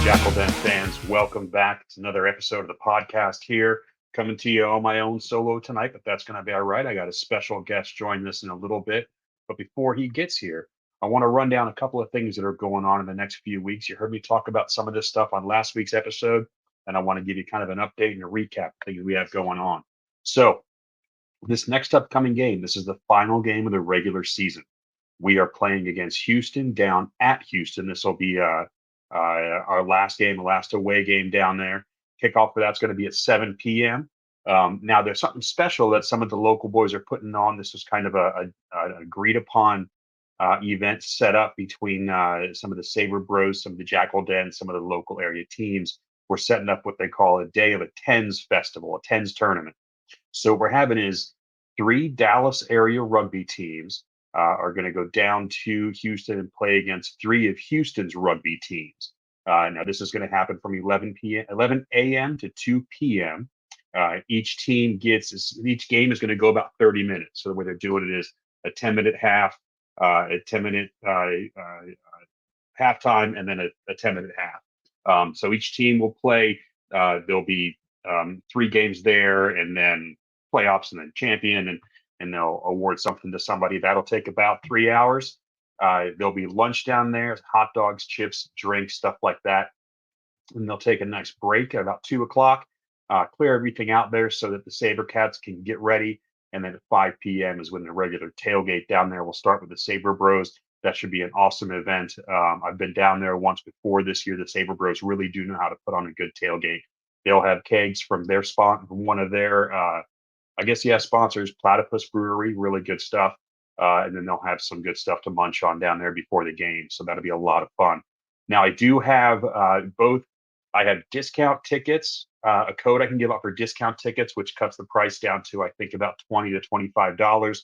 Jakl Den fans, welcome back. It's another episode of the podcast here, coming to you on my own solo tonight, but that's going to be all right. I got a special guest joining us in a little bit, but before he gets here, I want to run down a couple of things that are going on in the next few weeks. You heard me talk about some of this stuff on last week's episode, and I want to give you kind of an update and a recap of things we have going on. So this next upcoming game, this is the final game of the regular season. We are playing against Houston down at Houston. This will be our last game, last away game down there. Kickoff for that's going to be at 7 p.m. Now, there's something special that some of the local boys are putting on. This is kind of an agreed upon event set up between some of the Saber Bros, some of the Jakl Den, some of the local area teams. We're setting up what they call a day of a tens festival, a tens tournament. So what we're having is 3 Dallas area rugby teams are going to go down to Houston and play against 3 of Houston's rugby teams. Now, this is going to happen from 11 a.m. to 2 p.m. Each game is going to go about 30 minutes. So the way they're doing it is a 10-minute half, a 10-minute halftime, and then a 10-minute half. So each team will play. There'll be 3 games there, and then playoffs, and then champion, and they'll award something to somebody. That'll take about 3 hours. There'll be lunch down there, hot dogs, chips, drinks, stuff like that. And they'll take a nice break at about 2 o'clock, clear everything out there so that the Sabercats can get ready. And then at 5 p.m. is when the regular tailgate down there will start with the Saber Bros. That should be an awesome event. I've been down there once before this year. The Saber Bros really do know how to put on a good tailgate. They'll have kegs from their spot, from one of their sponsors, Platypus Brewery, really good stuff. And then they'll have some good stuff to munch on down there before the game. So that'll be a lot of fun. Now, I do have both. I have discount tickets, a code I can give out for discount tickets, which cuts the price down to, I think, about $20 to $25.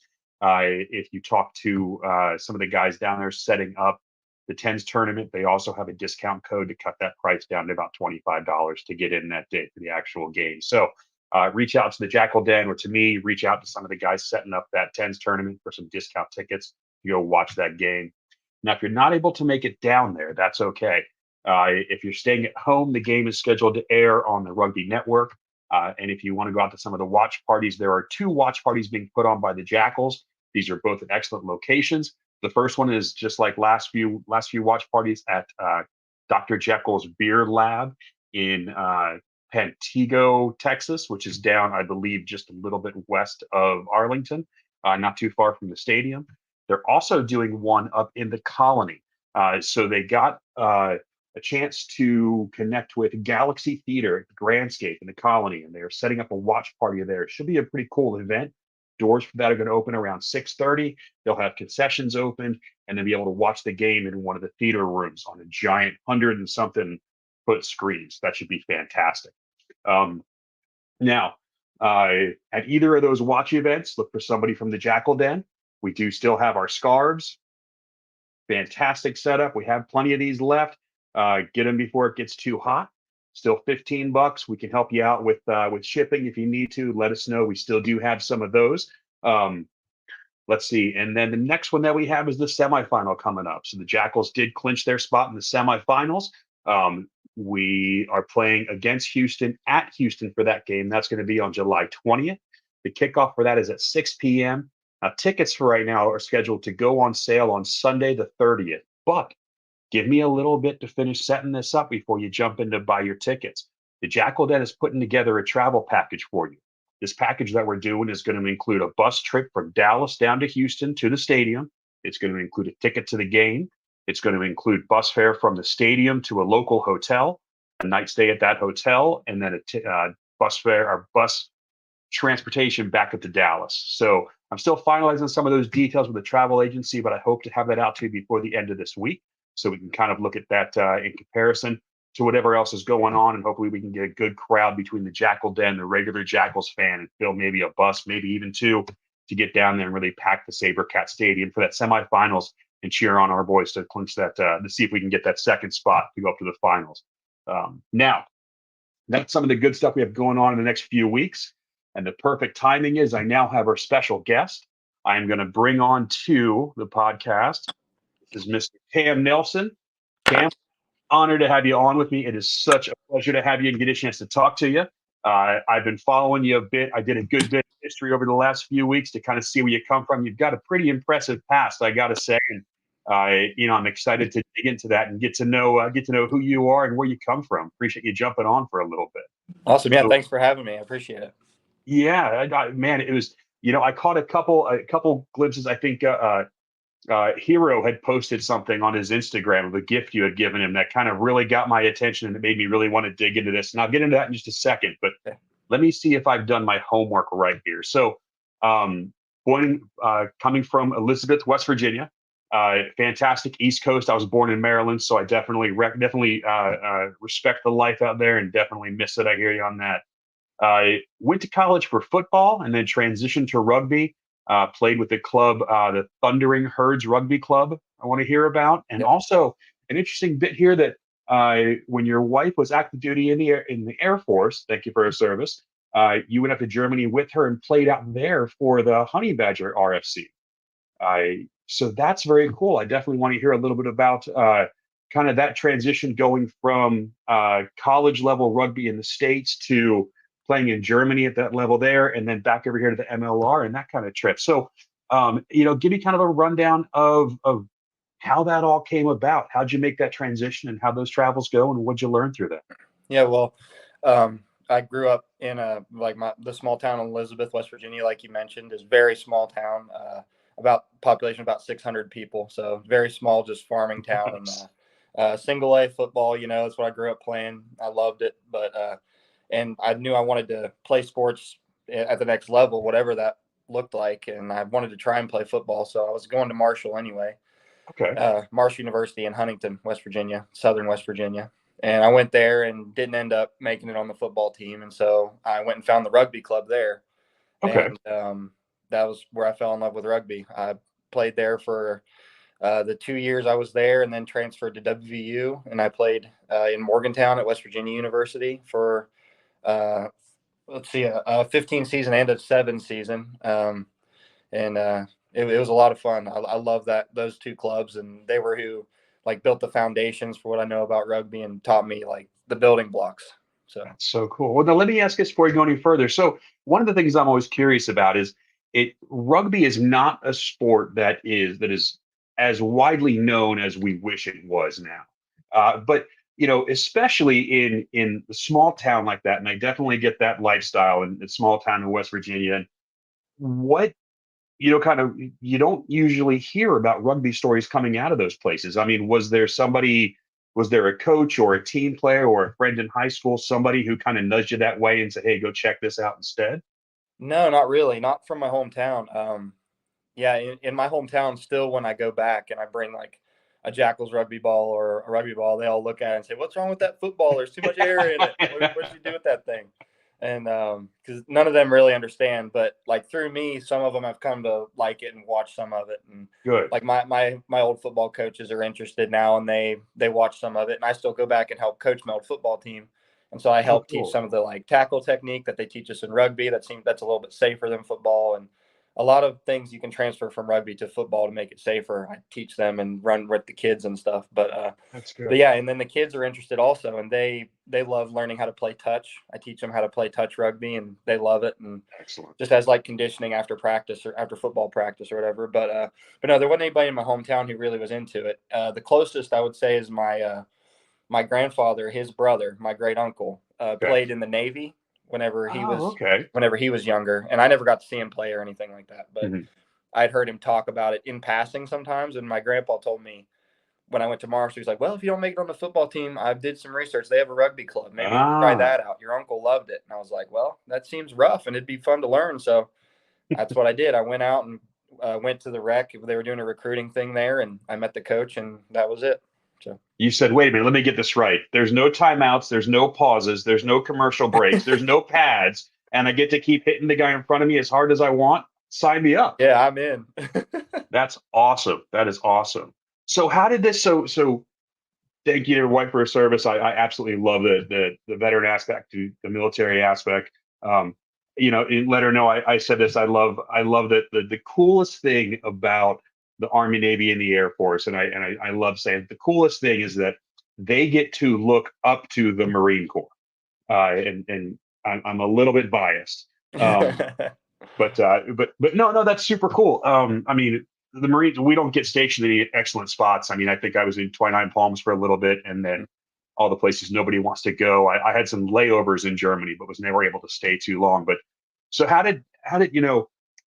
If you talk to some of the guys down there setting up the tens tournament, they also have a discount code to cut that price down to about $25 to get in that day for the actual game. So reach out to the Jakl Den, or to me, reach out to some of the guys setting up that tens tournament for some discount tickets to go watch that game. Now, if you're not able to make it down there, that's okay. If you're staying at home, the game is scheduled to air on the Rugby Network. And if you want to go out to some of the watch parties, there are 2 watch parties being put on by the Jackals. These are both at excellent locations. The first one is just like last few watch parties at Dr. Jekyll's Beer Lab in Pantego, Texas, which is down, I believe, just a little bit west of Arlington, not too far from the stadium. They're also doing one up in the Colony. So they got a chance to connect with Galaxy Theater at the Grandscape in the Colony, and they're setting up a watch party there. It should be a pretty cool event. Doors for that are going to open around 6:30. They'll have concessions open, and then be able to watch the game in one of the theater rooms on a giant 100-and-something foot screens. That should be fantastic. Now, at either of those watch events, look for somebody from the Jakl Den. We do still have our scarves. Fantastic setup. We have plenty of these left. Get them before it gets too hot. Still $15. We can help you out with shipping if you need to. Let us know. We still do have some of those. Let's see. And then the next one that we have is the semifinal coming up. So the Jackals did clinch their spot in the semifinals. We are playing against Houston at Houston for that game. That's going to be on July 20th. The kickoff for that is at 6 p.m. Now, tickets for right now are scheduled to go on sale on Sunday the 30th. But give me a little bit to finish setting this up before you jump in to buy your tickets. The Jakl Den is putting together a travel package for you. This package that we're doing is going to include a bus trip from Dallas down to Houston to the stadium. It's going to include a ticket to the game. It's going to include bus fare from the stadium to a local hotel, a night stay at that hotel, and then a bus fare or bus transportation back up to Dallas. So I'm still finalizing some of those details with the travel agency, but I hope to have that out to you before the end of this week, so we can kind of look at that in comparison to whatever else is going on, and hopefully we can get a good crowd between the Jakl Den, the regular Jackals fan, and fill maybe a bus, maybe even 2, to get down there and really pack the Sabercat Stadium for that semifinals and cheer on our boys to clinch that, to see if we can get that second spot to go up to the finals. Now, that's some of the good stuff we have going on in the next few weeks. And the perfect timing is I now have our special guest. I am going to bring on to the podcast. This is Mr. Cam Nelson. Cam, honor to have you on with me. It is such a pleasure to have you and get a chance to talk to you. I've been following you a bit. I did a good bit of history over the last few weeks to kind of see where you come from. You've got a pretty impressive past, I got to say, and I'm excited to dig into that and get to know who you are and where you come from. Appreciate you jumping on for a little bit. Awesome. Yeah. So, Thanks for having me. I appreciate it. yeah, man, it was. I caught a couple glimpses. I think Hero had posted something on his Instagram of a gift you had given him that kind of really got my attention and it made me really want to dig into this. And I'll get into that in just a second, but Yeah. let me see if I've done my homework right here. So, um, coming from Elizabeth, West Virginia, fantastic East Coast. I was born in Maryland, so I definitely respect the life out there and definitely miss it. I hear you on that. I went to college for football and then transitioned to rugby. Played with the club, the Thundering Herds Rugby Club. I want to hear about, and Yep. also an interesting bit here that when your wife was active duty in the Air Force, thank you for her service. You went up to Germany with her and played out there for the Honey Badger RFC. So that's very cool. I definitely want to hear a little bit about kind of that transition going from college level rugby in the States to playing in Germany at that level there, and then back over here to the MLR and that kind of trip. So, give me kind of a rundown of how that all came about. How'd you make that transition and how those travels go, and what'd you learn through that? Yeah. Well, I grew up in the small town of Elizabeth, West Virginia, like you mentioned, is very small town, about population about 600 people. So very small, just farming town and, Nice. single A football, that's what I grew up playing. I loved it, and I knew I wanted to play sports at the next level, whatever that looked like. And I wanted to try and play football. So I was going to Marshall anyway, Okay. Marshall University in Huntington, West Virginia, Southern West Virginia. And I went there and didn't end up making it on the football team. And so I went and found the rugby club there. Okay. And that was where I fell in love with rugby. I played there for the 2 years I was there, and then transferred to WVU. And I played in Morgantown at West Virginia University for, uh, a 15 season and a 7 season. And it was a lot of fun. I love those two clubs, and they were who like built the foundations for what I know about rugby and taught me like the building blocks. So That's so cool. Well, now let me ask this before you go any further. So, one of the things I'm always curious about is rugby is not a sport that is as widely known as we wish it was now. But especially in a small town like that, and I definitely get that lifestyle in a small town in West Virginia. And what kind of you don't usually hear about rugby stories coming out of those places. I mean, was there a coach or a team player or a friend in high school, somebody who kind of nudged you that way and said, "Hey, go check this out instead"? no, not really, not from my hometown. Yeah, in my hometown, still when I go back and I bring like a Jackals rugby ball or a rugby ball, they all look at it and say, "What's wrong with that football? There's too much air in it. What'd you do with that thing?" And because none of them really understand, but like through me, some of them have come to like it and watch some of it. And Good. like my old football coaches are interested now, and they watch some of it, and I still go back and help coach my old football team. And so I Oh, help teach cool. some of the like tackle technique that they teach us in rugby. That's a little bit safer than football, and a lot of things you can transfer from rugby to football to make it safer. I teach them and run with the kids and stuff. That's But good. yeah, and then the kids are interested also, and they love learning how to play touch. I teach them how to play touch rugby, and they love it. And Excellent. just as like conditioning after practice or after football practice or whatever. But no, there wasn't anybody in my hometown who really was into it. The closest I would say is my grandfather, his brother, my great uncle, Okay. played in the Navy whenever he Oh, was okay. whenever he was younger, and I never got to see him play or anything like that. But Mhm. I'd heard him talk about it in passing sometimes, and my grandpa told me when I went to Marshall, he's like, "Well, if you don't make it on the football team, I did some research. They have a rugby club. Maybe you try Ah, that out. Your uncle loved it." And I was like, "Well, that seems rough, and it'd be fun to learn." So that's what I did. I went out and went to the rec. They were doing a recruiting thing there, and I met the coach, and that was it. So you said, "Wait a minute, let me get this right. There's no timeouts, there's no pauses, there's no commercial breaks, there's no pads, and I get to keep hitting the guy in front of me as hard as I want. Sign me up." yeah, I'm in. That's awesome. That is awesome. So how did this so thank you to your wife for her service. I absolutely love the veteran aspect to the military aspect. Um, and let her know I said this. I love that the coolest thing about the Army, Navy, and the Air Force, and I love saying the coolest thing is that they get to look up to the Marine Corps. And I'm a little bit biased. Um, but no, that's super cool. I mean, the Marines, we don't get stationed in any excellent spots. I mean, I think I was in 29 Palms for a little bit, and then all the places nobody wants to go. I had some layovers in Germany, but was never able to stay too long. But so how did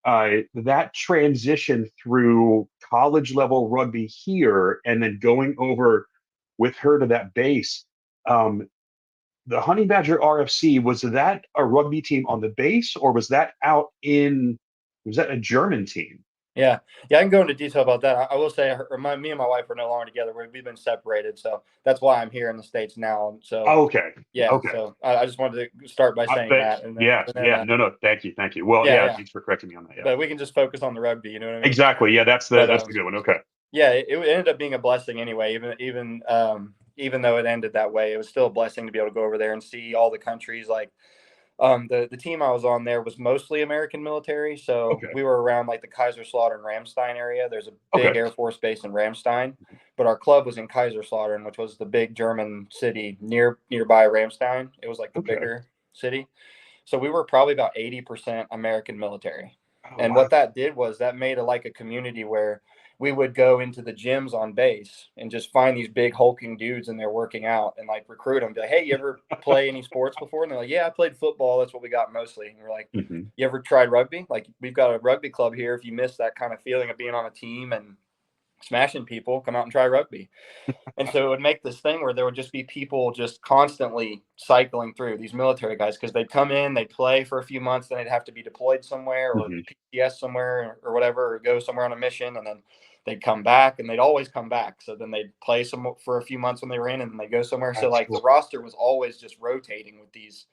that transition through college level rugby here, and then going over with her to that base? Um, the Honey Badger RFC, was that a rugby team on the base, or was that a German team? Yeah, yeah, I can go into detail about that. I will say, me and my wife are no longer together. We've been separated, so that's why I'm here in the States now. So, Okay. yeah, Okay. so I just wanted to start by saying But that, and then, yeah, and then yeah, no, thank you, thank you. Well, yeah, yeah, yeah, thanks for correcting me on that. Yeah, but we can just focus on the rugby. You know what I mean? exactly. Yeah, that's the But that's the good one. Okay. yeah, it ended up being a blessing anyway. Even though it ended that way, it was still a blessing to be able to go over there and see all the countries. Like the team I was on there was mostly American military, so Okay. we were around like the Kaiserslautern Ramstein area. There's a big Okay. Air Force base in Ramstein, but our club was in Kaiserslautern, which was the big German city nearby Ramstein. It was like the Okay. bigger city. So we were probably about 80% American military. Oh And wow. what that did was that made like a community where we would go into the gyms on base and just find these big hulking dudes and they're working out and like recruit them. Be like, hey, you ever play any sports before? And they're like, yeah, I played football. That's what we got mostly. And we're like, Hmm. you ever tried rugby? Like, we've got a rugby club here. If you miss that kind of feeling of being on a team and smashing people, come out and try rugby. And so it would make this thing where there would just be people just constantly cycling through these military guys because they'd come in, they'd play for a few months, then they'd have to be deployed somewhere or Hmm. PTS somewhere or whatever, or go somewhere on a mission, and then they'd come back and they'd always come back. So then they'd play some for a few months when they were in, and then they go somewhere. So That's like the cool. roster was always just rotating with these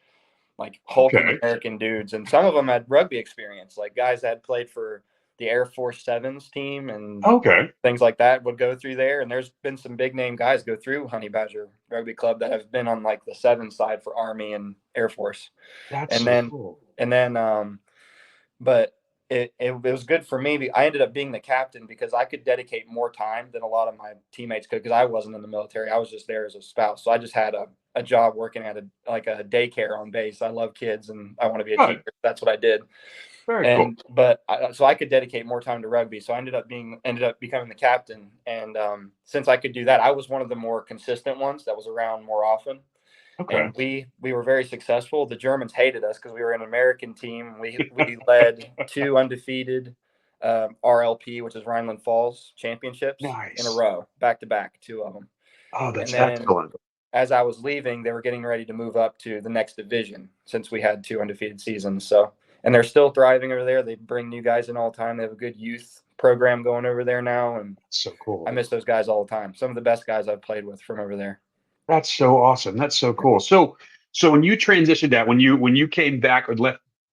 like hulking Okay. American dudes, and some of them had rugby experience, like guys that had played for the Air Force Sevens team and Okay. things like that would go through there. And there's been some big name guys go through Honey Badger Rugby Club that have been on like the seven side for Army and Air Force. That's And so then, cool. and then, but it was good for me. I ended up being the captain because I could dedicate more time than a lot of my teammates could because I wasn't in the military. I was just there as a spouse. So I just had a job working at a daycare on base. I love kids and I want to be a Good. teacher. That's what I did. Very cool. So I could dedicate more time to rugby. So I ended up becoming the captain. And since I could do that, I was one of the more consistent ones that was around more often. Okay. And we were very successful. The Germans hated us because we were an American team. We led two undefeated RLP, which is Rhineland Falls championships in a Nice. row, back to back, two of them. Oh, And that's then excellent. as I was leaving, they were getting ready to move up to the next division since we had two undefeated seasons. So, and they're still thriving over there. They bring new guys in all the time. They have a good youth program going over there now, and So I cool. miss those guys all the time. Some of the best guys I've played with from over there. That's so awesome. That's so cool. So when you transitioned out, when you came back or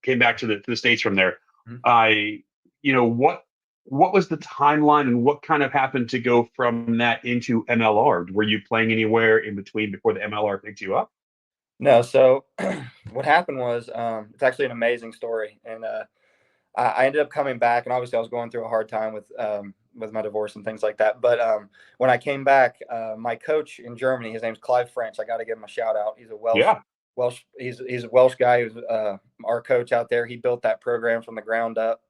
came back to the States from there, Mhm. I, what was the timeline and what kind of happened to go from that into MLR? Were you playing anywhere in between before the MLR picked you up? No, so what happened was it's actually an amazing story, and I ended up coming back, and obviously I was going through a hard time with my divorce and things like that. But when I came back, my coach in Germany, his name's Clive French. I got to give him a shout out. He's a Yeah. Welsh. He's a Welsh guy who's our coach out there. He built that program from the ground up.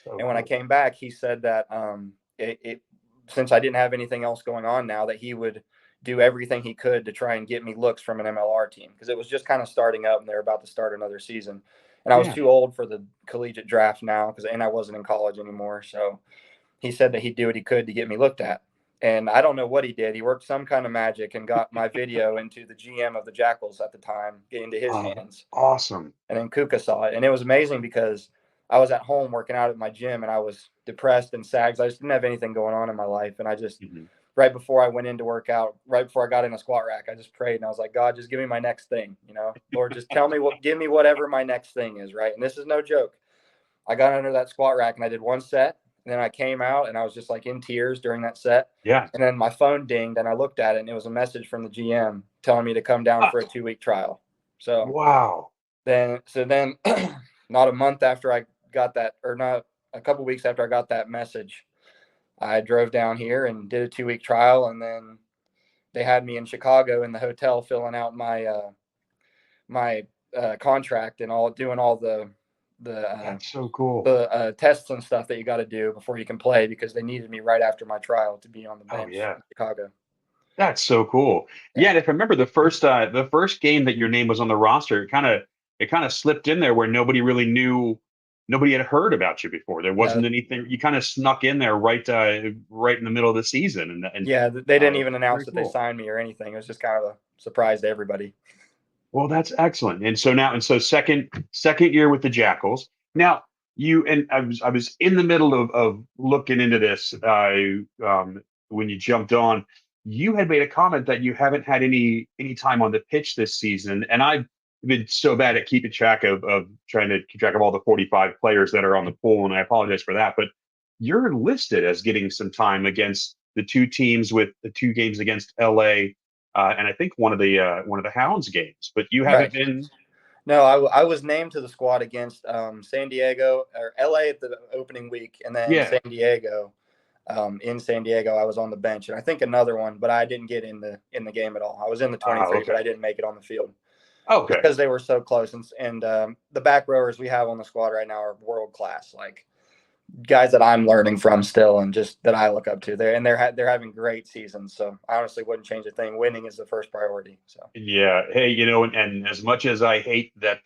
So And when I cool. came back, he said that since I didn't have anything else going on now, that he would do everything he could to try and get me looks from an MLR team because it was just kind of starting up and they're about to start another season. And I was Yeah. too old for the collegiate draft now and I wasn't in college anymore. So he said that he'd do what he could to get me looked at. And I don't know what he did. He worked some kind of magic and got my video into the GM of the Jackals at the time, into his Oh, that's hands. awesome. And then Kuka saw it. And it was amazing because I was at home working out at my gym and I was depressed and sad because I just didn't have anything going on in my life. And I just, Mhm. right before I went in to work out, right before I got in a squat rack, I just prayed and I was like, God, just give me my next thing. Lord, just give me whatever my next thing is. Right. And this is no joke. I got under that squat rack and I did one set. And then I came out and I was just like in tears during that set. Yeah. And then my phone dinged and I looked at it and it was a message from the GM telling me to come down Ah, for a 2-week trial. So wow. then not a month after I got that, or not a couple weeks after I got that message, I drove down here and did a 2-week trial. And then they had me in Chicago in the hotel filling out my contract and doing all the That's so cool. tests and stuff that you got to do before you can play, because they needed me right after my trial to be on the Oh bench yeah. in Chicago. That's so cool. Yeah, Yeah. and if I remember the first game that your name was on the roster, it kind of slipped in there where nobody really knew, nobody had heard about you before. There No, wasn't anything. You kind of snuck in there right in the middle of the season, and yeah, they didn't even that's announce very that they cool. signed me or anything. It was just kind of a surprise to everybody. Well, that's excellent. And so second year with the Jackals. Now I was in the middle of looking into this when you jumped on. You had made a comment that you haven't had any time on the pitch this season, and I've been so bad at keeping track of trying to keep track of all the 45 players that are on the pool, and I apologize for that. But you're listed as getting some time against the two teams with the two games against LA and I think one of the Hounds games. But you haven't Right. been. No, I was named to the squad against San Diego or LA at the opening week, and then Yeah. San Diego. In San Diego, I was on the bench, and I think another one, but I didn't get in the game at all. I was in the 23, but Okay. I didn't make it on the field Okay. because they were so close. And the back rowers we have on the squad right now are world class, like guys that I'm learning from still, and just that I look up to. They're having great seasons. So I honestly wouldn't change a thing. Winning is the first priority. So Yeah. Hey, and as much as I hate that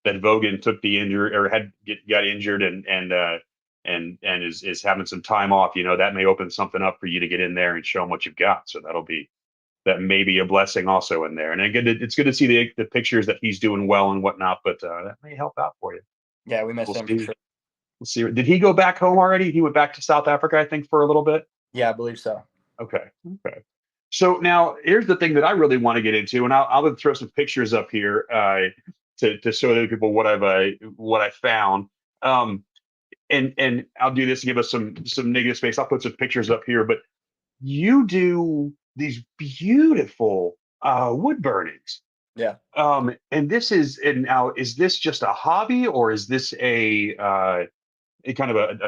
Vogan took the injury or got injured and is having some time off, that may open something up for you to get in there and show them what you've got. So that may be a blessing also in there. And again, it's good to see the pictures that he's doing well and whatnot, but that may help out for you. yeah, we miss We'll him for see. sure. We'll see. Did he go back home already? He went back to South Africa, I think, for a little bit. Yeah, I believe so. Okay. Okay. So now here's the thing that I really want to get into, and I'll throw some pictures up here to show the people what I found. Um, and I'll do this to give us some negative space. I'll put some pictures up here, but you do these beautiful wood burnings. Yeah. And now is this just a hobby or is this a kind of an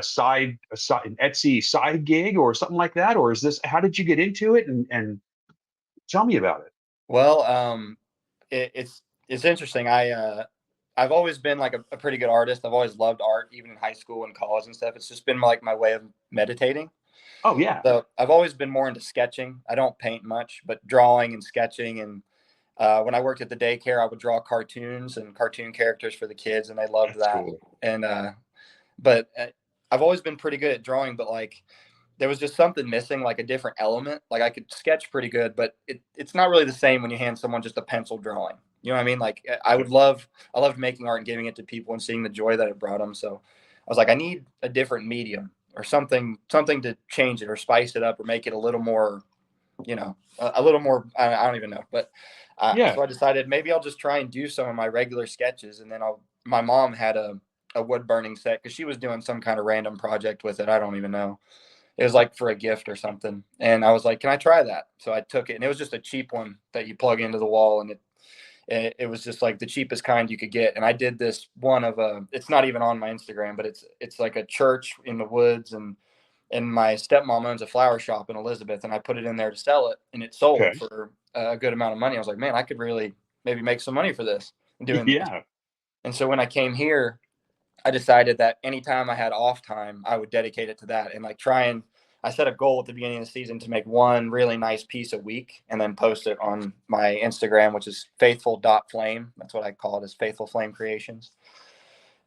Etsy side gig or something like that? Or is this, how did you get into it? And tell me about it. Well, it's interesting. I've always been like a pretty good artist. I've always loved art, even in high school and college and stuff. It's just been like my way of meditating. Oh yeah. So I've always been more into sketching. I don't paint much, but drawing and sketching. And when I worked at the daycare, I would draw cartoons and cartoon characters for the kids, and they loved That's that. cool. And but I've always been pretty good at drawing, but like there was just something missing, like a different element. Like I could sketch pretty good, but it's not really the same when you hand someone just a pencil drawing. You know what I mean? Like I loved making art and giving it to people and seeing the joy that it brought them. So I was like, I need a different medium or something to change it or spice it up or make it a little more, a little more. I don't even know, but Yeah. so I decided maybe I'll just try and do some of my regular sketches, and then My mom had a wood burning set because she was doing some kind of random project with it. I don't even know. It was like for a gift or something. And I was like, can I try that? So I took it, and it was just a cheap one that you plug into the wall, and it was just like the cheapest kind you could get. And I did this one of it's not even on my Instagram, but it's like a church in the woods, and my stepmom owns a flower shop in Elizabeth, and I put it in there to sell it, and it sold Okay. for a good amount of money. I was like, man, I could really maybe make some money for this doing this. Yeah. And so when I came here, I decided that anytime I had off time, I would dedicate it to that and like try and I set a goal at the beginning of the season to make one really nice piece a week and then post it on my Instagram, which is faithful.flame. That's what I call it, is Faithful Flame Creations.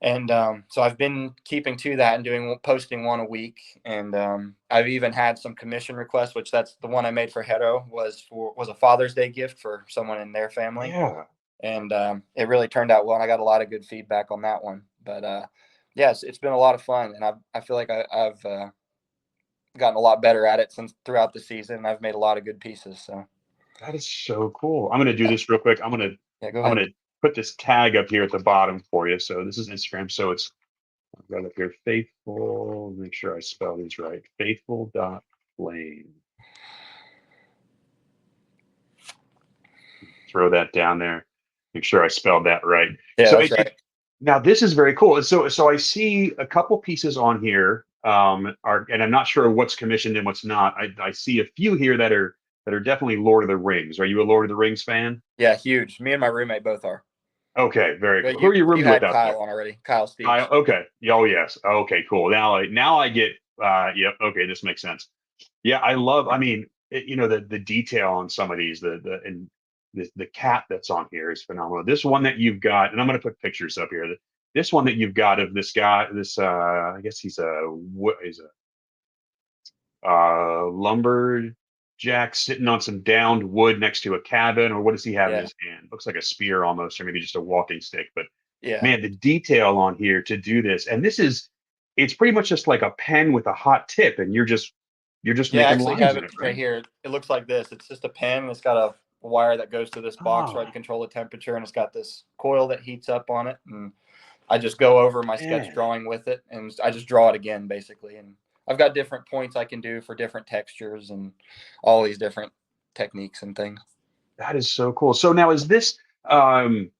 And so I've been keeping to that and posting one a week. And I've even had some commission requests, which that's the one I made for Hero was a Father's Day gift for someone in their family. Yeah. And it really turned out well. And I got a lot of good feedback on that one. But yes, it's been a lot of fun, and I feel like I've gotten a lot better at it since throughout the season. And I've made a lot of good pieces. So That is so cool. I'm gonna do this real quick. yeah, go I'm ahead. gonna put this tag up here at the bottom for you. So this is Instagram. So it's I've got up here faithful. Make sure I spell these right. Faithful.flame. Throw that down there. Make sure I spelled that right. Yeah, So that's right. now this is very cool. So I see a couple pieces on here. And I'm not sure what's commissioned and what's not. I see a few here that are that are definitely Lord of the Rings. Are you a Lord of the Rings fan? Yeah, huge. Me and my roommate both are. Okay, very But cool. Who are you you rooming with had out Kyle there? on already. Kyle Kyle. Steeves. Okay. Oh yes. Okay. Cool. Now I get. Yep. Okay. This makes sense. Yeah, I love. I mean, the detail on some of these, and the cat that's on here is phenomenal. This one that you've got, and I'm going to put pictures up here. This one that you've got of this guy, I guess he's a lumberjack sitting on some downed wood next to a cabin, or what does he have in Yeah. his hand? Looks like a spear almost, or maybe just a walking stick. But Yeah. man, the detail on here to do this, and it's pretty much just like a pen with a hot tip, and you're just Yeah, I making actually lines have in it it, right right? here. It looks like this. It's just a pen. It's got a wire that goes to this box where I Oh, can control the temperature, and it's got this coil that heats up on it. And I just go over my sketch man, drawing with it, and I just draw it again, basically. And I've got different points I can do for different textures and all these different techniques and things. that is so cool. So now is this um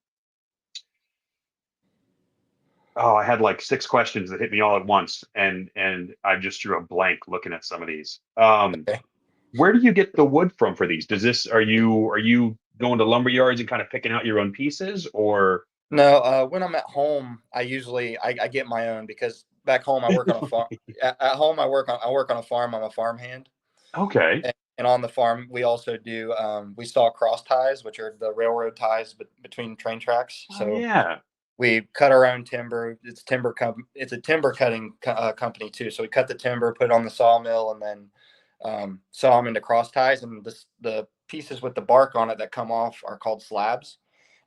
oh, I had like six questions that hit me all at once, and I just drew a blank looking at some of these. Okay. Where do you get the wood from for these? Are you going to lumber yards and kind of picking out your own pieces, or No, when I'm at home, I get my own because back home I work on a farm. At home I work on a farm. I'm a farmhand. okay. And on the farm, we also do we saw cross ties, which are the railroad ties between train tracks. Oh So yeah. we cut our own timber. It's a timber cutting company too. So we cut the timber, put it on the sawmill, and then saw them into cross ties. And the pieces with the bark on it that come off are called slabs.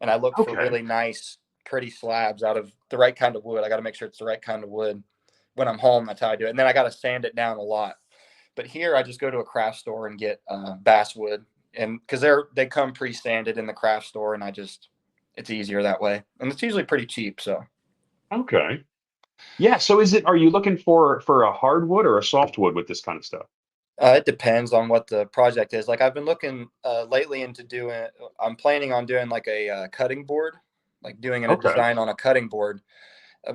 And I look for Okay. really nice, pretty slabs out of the right kind of wood. I got to make sure it's the right kind of wood. When I'm home, that's how I do it. And then I got to sand it down a lot. But here, I just go to a craft store and get basswood, and because they come pre-sanded in the craft store, and it's easier that way, and it's usually pretty cheap. So Okay. Yeah. So are you looking for a hardwood or a softwood with this kind of stuff? it depends on what the project is. Like I've been looking lately into doing. I'm planning on doing like a cutting board, like doing a Okay. design on a cutting board.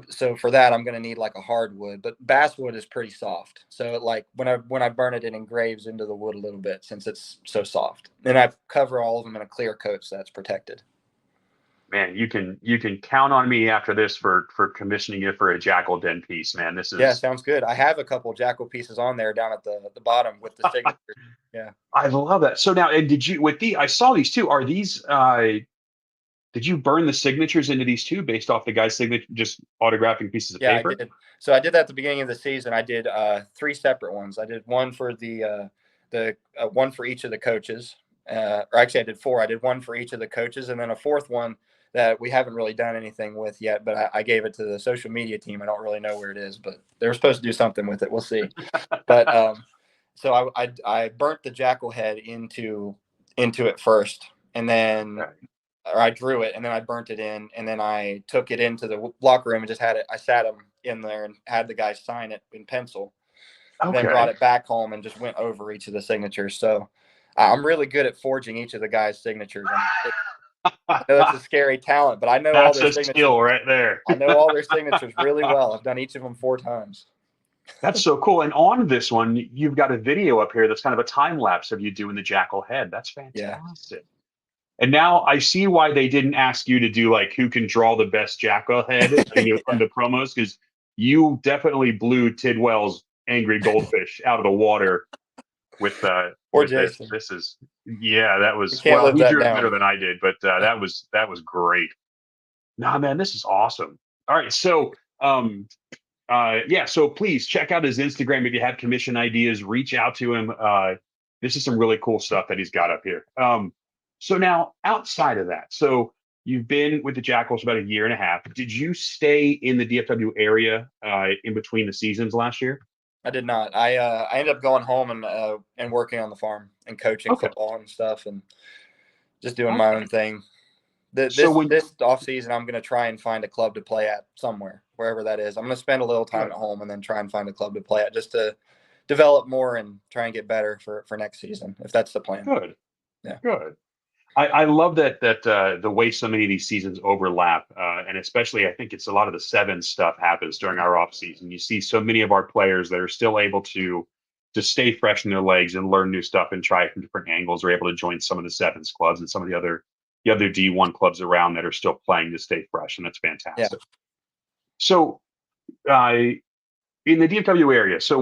So for that, I'm going to need like a hardwood, but basswood is pretty soft. So like when I burn it, it engraves into the wood a little bit since it's so soft. And I cover all of them in a clear coat, so that's protected. Man, you can count on me after this for commissioning you for a Jakl Den piece, man. This Yeah, is sounds good. I have a couple Jakl pieces on there down at the bottom with the signature. Yeah. I love that. So now, and did you with the I saw these too. Are these did you burn the signatures into these two based off the guy's signature, just autographing pieces of Yeah, I paper? did. So I did that at the beginning of the season. I did three separate ones. I did one for the one for each of the coaches. Or actually, I did four. I did one for each of the coaches, and then a fourth one that we haven't really done anything with yet. But I gave it to the social media team. I don't really know where it is, but they're supposed to do something with it. We'll see. But so I burnt the jackal head into it first, and then Okay. or I drew it and then I burnt it in, and then I took it into the locker room and just had it. I sat him in there and had the guy sign it in pencil. Then brought Okay. it back home and just went over each of the signatures. So I'm really good at forging each of the guys' signatures. I know it's a scary talent, but I know all That's their a signatures. skill right there. I know all their signatures really well. I've done each of them 4 times. That's so cool. And on this one, you've got a video up here that's kind of a time lapse of you doing the Jackal head. That's Yeah, fantastic. And now I see why they didn't ask you to do like who can draw the best Jackal head on yeah. the promos, because you definitely blew Tidwell's angry goldfish out of the water Or with this. Jason. This is yeah, that You was can't well, live he that drew it better down. than I did, but that was great. Nah, man, this is awesome. All right, so yeah, so please check out his Instagram if you have commission ideas. Reach out to him. This is some really cool stuff that he's got up here. So now outside of that, so you've been with the Jackals about a year and a half. Did you stay in the DFW area in between the seasons last year? I did not. I ended up going home and working on the farm and coaching Okay. football and stuff and just doing my own Okay. thing. So when This off season, I'm going to try and find a club to play at somewhere, wherever that is. I'm going to spend a little time good, at home and then try and find a club to play at just to develop more and try and get better for next season, if that's the plan. good, Yeah. good. I love that the way so many of these seasons overlap, and especially I think it's a lot of the seven stuff happens during our off season. You see so many of our players that are still able to to stay fresh in their legs and learn new stuff and try it from different angles, are able to join some of the sevens clubs and some of the other D1 clubs around that are still playing to stay fresh, and that's Yeah. fantastic. So, uh, in the DFW area, so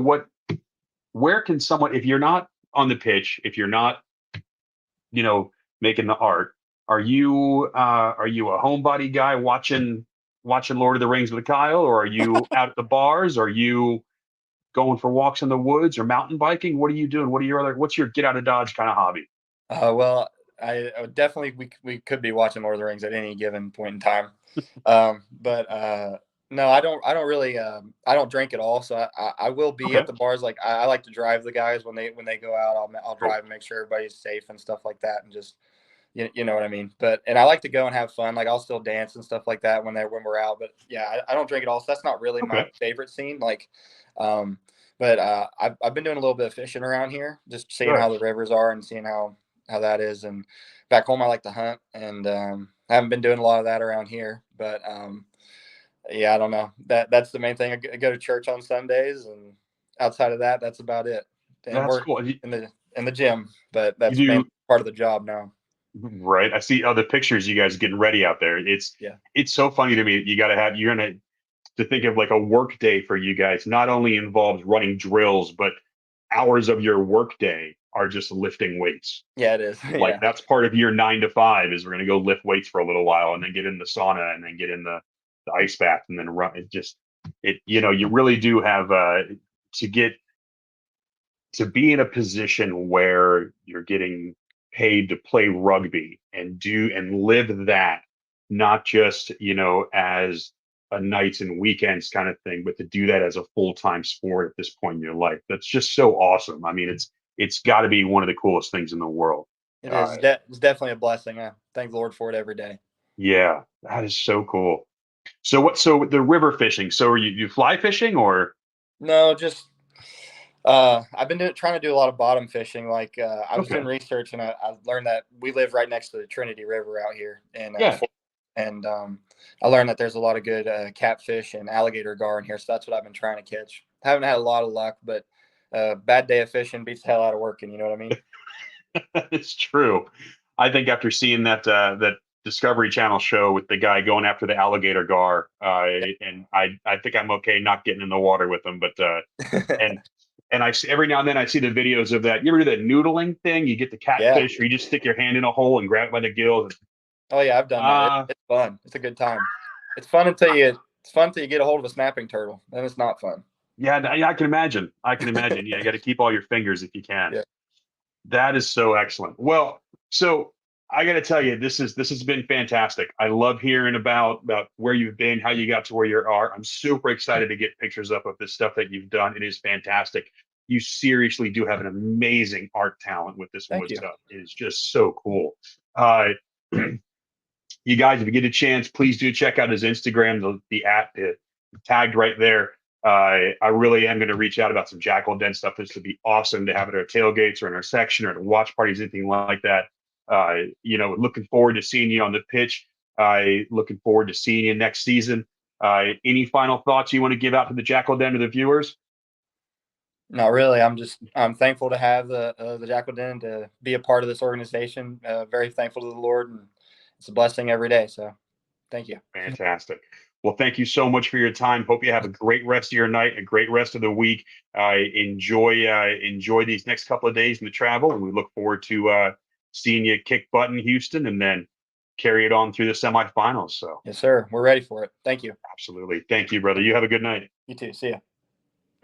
where can someone, if you're not on the pitch, if you're not, making the art, are you a homebody guy watching Lord of the Rings with Kyle, or are you out at the bars? Are you going for walks in the woods or mountain biking? What are you doing? What's your get out of Dodge kind of hobby? Well, I would definitely we could be watching Lord of the Rings at any given point in time. But no, I don't really I don't drink at all. So I will be Okay, at the bars. Like I like to drive the guys when they go out. I'll cool. drive and make sure everybody's safe and stuff like that, and just you know what I mean. And I like to go and have fun. Like I'll still dance and stuff like that when we're out. But yeah, I don't drink at all. So that's not really my Okay, favorite scene. Like, um, but I've been doing a little bit of fishing around here, just seeing good. how the rivers are and seeing how that is. And back home, I like to hunt, and I haven't been doing a lot of that around here. But yeah, I don't know. That's the main thing. I go to church on Sundays, and outside of that, that's about it. And That's we're cool. You, in the gym, but you that's main do part of the job now. right. I see other pictures. You guys getting ready out there. It's Yeah. it's so funny to me. You got to have you're gonna to think of like a work day for you guys. Not only involves running drills, but hours of your work day are just lifting weights. Yeah, it is. Like Yeah, that's part of your 9 to 5 is we're gonna go lift weights for a little while and then get in the sauna and then get in the ice bath and then run. You really do have to get to be in a position where you're getting paid to play rugby and do and live that, not just as a nights and weekends kind of thing, but to do that as a full-time sport at this point in your life. That's just so awesome. I mean, it's got to be one of the coolest things in the world. it uh, is. It's definitely a blessing. I thank the Lord for it every day. yeah, that is so cool. So the river fishing, so are you fly fishing or? No, just I've been trying to do a lot of bottom fishing. Like I was doing Okay, research, and I learned that we live right next to the Trinity River out here in yeah. and I learned that there's a lot of good catfish and alligator gar in here. So that's what I've been trying to catch. Haven't had a lot of luck, but bad day of fishing beats the hell out of working. You know what I mean? It's true. I think after seeing that Discovery Channel show with the guy going after the alligator gar, and I think I'm okay not getting in the water with him, but and every now and then I see the videos of that. You ever do that noodling thing? You get the Yeah. catfish, or you just stick your hand in a hole and grab it by the gills. Oh yeah, I've done that. Ah, It's fun. It's a good time. It's fun until you get a hold of a snapping turtle. Then it's not fun. yeah, I can imagine. I can imagine. Yeah, you got to keep all your fingers if you can. Yeah. That is so excellent. Well, so I got to tell you, this has been fantastic. I love hearing about where you've been, how you got to where you are. I'm super excited to get pictures up of this stuff that you've done. It is fantastic. You seriously do have an amazing art talent with this Thank wood you. stuff. It is just so cool. Uh, you guys, if you get a chance, please do check out his Instagram. The at tagged right there. I really am going to reach out about some Jakl Den stuff. This would be awesome to have at our tailgates or in our section or at watch parties, anything like that. Looking forward to seeing you on the pitch. Looking forward to seeing you next season. Any final thoughts you want to give out to the Jakl Den or the viewers? Not really. I'm thankful to have the Jakl Den to be a part of this organization. Very thankful to the Lord, and it's a blessing every day. So thank you. Fantastic. Well, thank you so much for your time. Hope you have a great rest of your night, a great rest of the week. Enjoy these next couple of days in the travel, and we look forward to seeing you kick butt in Houston and then carry it on through the semifinals. So, Yes, sir. We're ready for it. Thank you. absolutely. Thank you, brother. You have a good night. You too. See ya.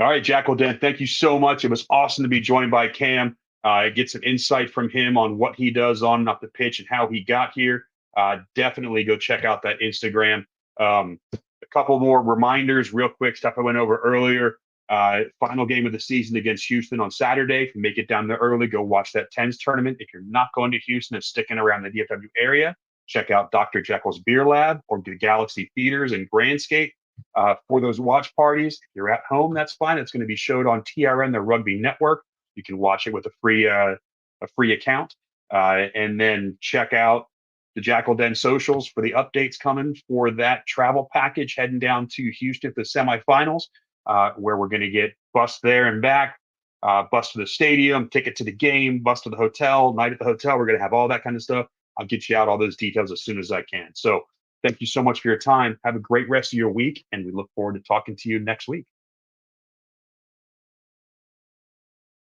All right, Jakl Den, thank you so much. It was awesome to be joined by Cam. Get some insight from him on what he does on and off the pitch and how he got here. Definitely go check out that Instagram. A couple more reminders, real quick, stuff I went over earlier. Final game of the season against Houston on Saturday. If you make it down there early, go watch that TENS tournament. If you're not going to Houston and sticking around the DFW area, check out Dr. Jekyll's Beer Lab or the Galaxy Theaters and Grandscape for those watch parties. If you're at home, that's fine. It's going to be showed on TRN, the Rugby Network. You can watch it with a free account, and then check out the Jakl Den socials for the updates coming for that travel package heading down to Houston for the semifinals, where we're going to get bus there and back. bus to the stadium, ticket to the game, bus to the hotel, night at the hotel. We're going to have all that kind of stuff. I'll get you out all those details as soon as I can. So thank you so much for your time. Have a great rest of your week, and we look forward to talking to you next week.